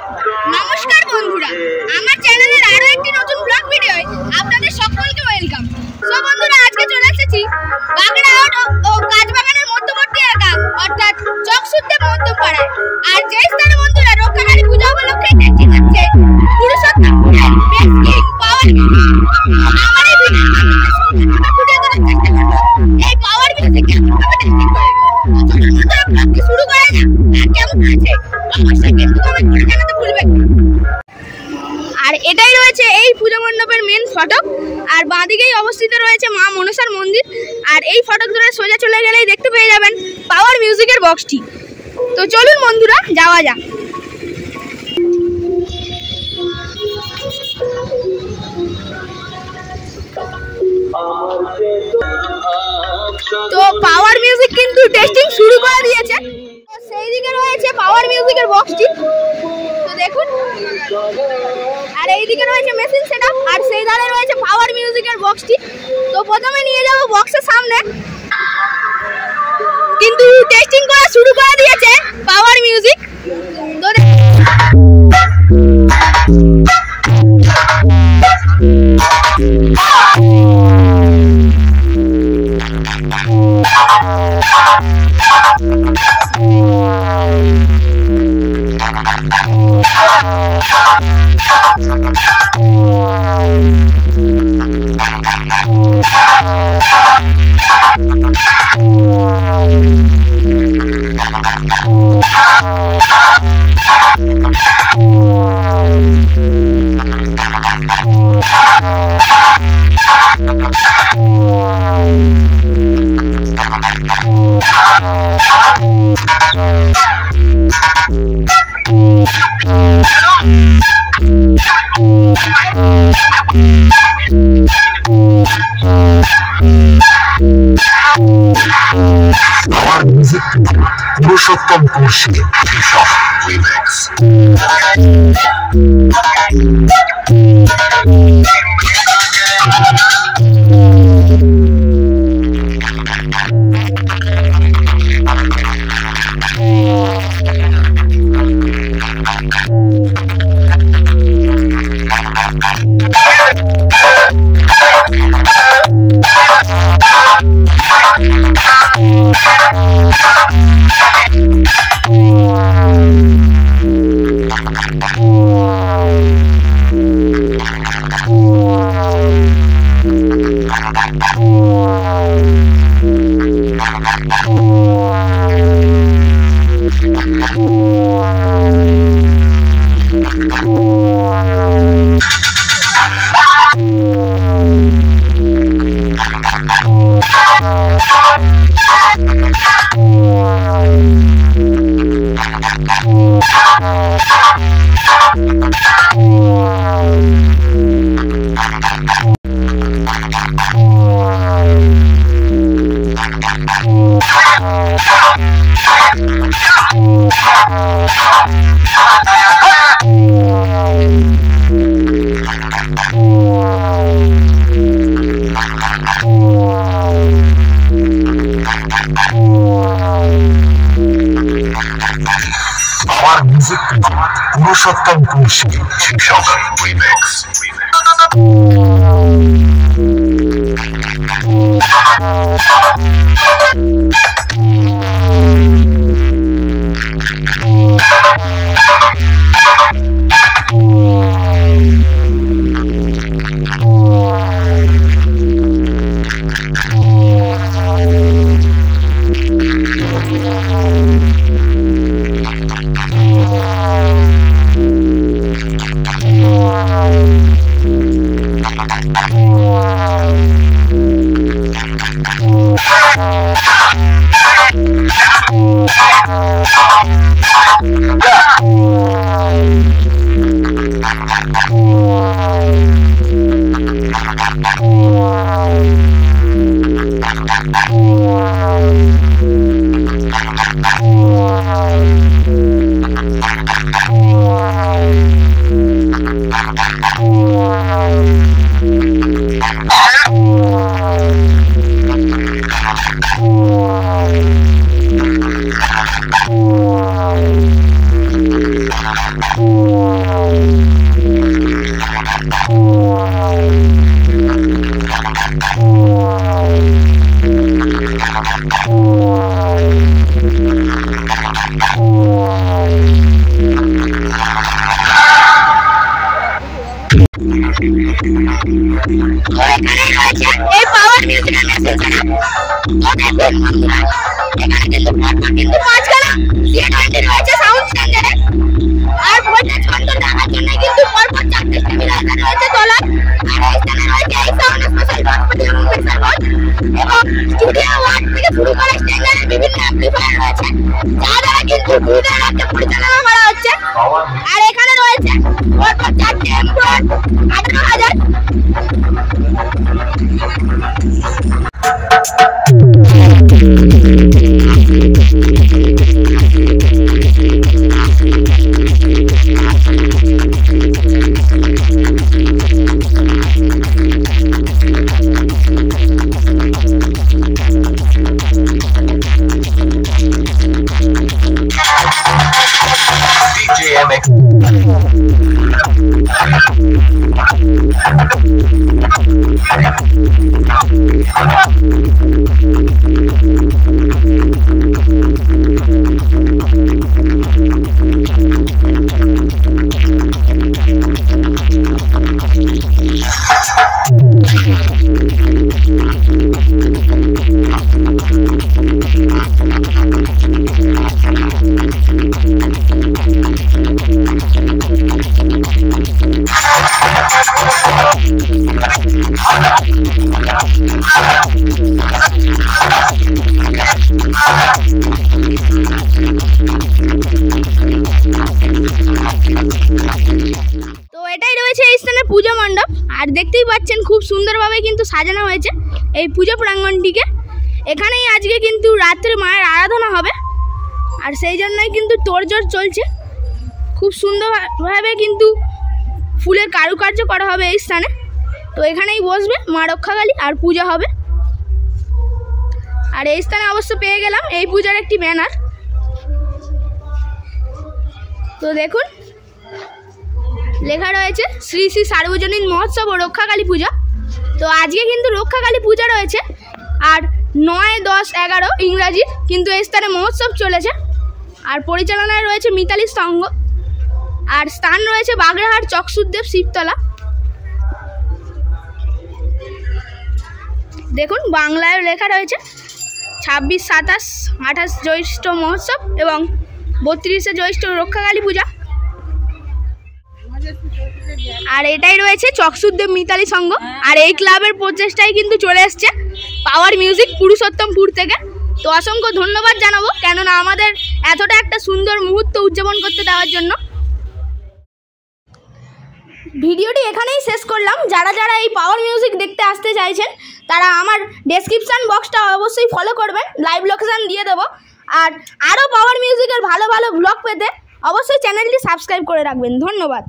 নমস্কার বন্ধুরা, আমার চ্যানেলের আরো একটি নতুন ব্লগ ভিডিওয় আপনাদের সকলকে ওয়েলকাম। সো বন্ধুরা, আজকে চলে এসেছি বাগড়াহাট ও কাজবাগানের মধ্যবর্তী এলাকা অর্থাৎ চকসুদ্দে মধ্যপাড়ায়। আর যে স্থানে বন্ধুরা রক্ষাকালী পূজা উপলক্ষে টেস্টিং হচ্ছে পুরুষোত্তমপুরের বেস্ট কিং পাওয়ার মিউজিক। আমার এই ভিডিওর মাধ্যমে সম্পূর্ণটা ফুটিয়ে তোলার চেষ্টা করব এই পাওয়ার মিউজিক কেমনভাবে টেস্টিং করে। চলুন বন্ধুরা, ব্লগটি শুরু করা যাক। আর কেমন হয়েছে অবশ্যই কিন্তু কমেন্ট করে জানাতে ভুলবেন না। আর এটাই রয়েছে এই পূজা মণ্ডপের মেন ফটক। আর বাঁদিকেই অবস্থিত রয়েছে মা মনসার মন্দির। আর এই ফটক ধরে সোজা চলে গেলেই দেখতে পেয়ে যাবেন পাওয়ার মিউজিকের বক্সটি। তো চলুন বন্ধুরা, যাওয়া যাক। তো পাওয়ার মিউজিক কিন্তু টেস্টিং শুরু করে দিয়েছে। তো সেই দিকে রয়েছে পাওয়ার মিউজিকের বক্সটি, তো দেখুন। আর এইদিকে রয়েছে মেশিন সেটআপ, আর সেই ধারে রয়েছে পাওয়ার মিউজিকের বক্সটি। তো প্রথমে নিয়ে যাব বক্সের সামনে, কিন্তু টেস্টিং করা শুরু করে দিয়েছে পাওয়ার মিউজিক। তো Our music Purushottampuр Shisham Remix. Our music Purushottampuр Shisham Remix. এই পাওয়ার মিউজিকের মেসেজ এখানে কিন্তু পরপর কিন্তু পাঁচখানা C20 রয়েছে সাউন্ড স্ট্যান্ডার্ড আর ভোল্টেজ কন্ট্রোল দেওয়ার জন্য কিন্তু পরপর 4টি স্টেবিলাইজার রয়েছে তোলা আর এখানে রয়েছে এই সাউন্ড স্পেশাল বক্স এবং মিক্সার বক্স এবং স্টুডিও ওয়াট থেকে শুরু করে স্ট্যান্ডার্ডের বিভিন্ন অ্যাম্পলিফায়ার রয়েছে যা দ্বারা কিন্তু দুধের রাতে পরিচালনা করা হচ্ছে আর এখানে রয়েছে পরপর 4টি এমপ্লয়ার 18,000 DJMX. তো এটাই রয়েছে এই স্থানের পূজা মণ্ডপ আর দেখতেই পাচ্ছেন খুব সুন্দরভাবে কিন্তু সাজানো হয়েছে এই পূজা প্রাঙ্গণটিকে। এখানেই আজকে কিন্তু রাত্রে মায়ের আরাধনা হবে আর সেই জন্যই কিন্তু তোড়জোড় চলছে। খুব সুন্দরভাবে কিন্তু ফুলের কারুকার্য করা হবে এই স্থানে। তো এখানেই বসবে মা রক্ষাকালী আর পূজা হবে। আর এই স্থানে অবশ্য পেয়ে গেলাম এই পূজার একটি ব্যানার। তো দেখুন লেখা রয়েছে শ্রী শ্রী সার্বজনীন মহোৎসব ও রক্ষাকালী পূজা। তো আজকে কিন্তু রক্ষাকালী পূজা রয়েছে আর 9, 10, 11 ইংরাজির কিন্তু এই স্থানে মহোৎসব চলেছে আর পরিচালনায় রয়েছে মিতালি সংঘ আর স্থান রয়েছে বাগড়াহাট চকসুদেব শিবতলা। দেখুন বাংলায় লেখা রয়েছে 26, 27, 28 জ্যৈষ্ঠ মহোৎসব এবং 32 জ্যৈষ্ঠ রক্ষাকালী পূজা। আর এটাই রয়েছে চকসুদেব মিতালি সংঘ আর এই ক্লাবের প্রচেষ্টায় কিন্তু চলে এসছে পাওয়ার মিউজিক পুরুষোত্তমপুর থেকে। তো অসংখ্য ধন্যবাদ জানাবো কেননা আমাদের এতটা একটা সুন্দর মুহূর্ত উদযাপন করতে দেওয়ার জন্য। ভিডিওটি এখানেই শেষ করলাম। যারা যারা এই পাওয়ার মিউজিক দেখতে আসতে চাইছেন তারা আমার ডেসক্রিপশান বক্সটা অবশ্যই ফলো করবেন, লাইভ লোকেশান দিয়ে দেবো। আর আরও পাওয়ার মিউজিকের ভালো ভালো ব্লগ পেতে অবশ্যই চ্যানেলটি সাবস্ক্রাইব করে রাখবেন। ধন্যবাদ।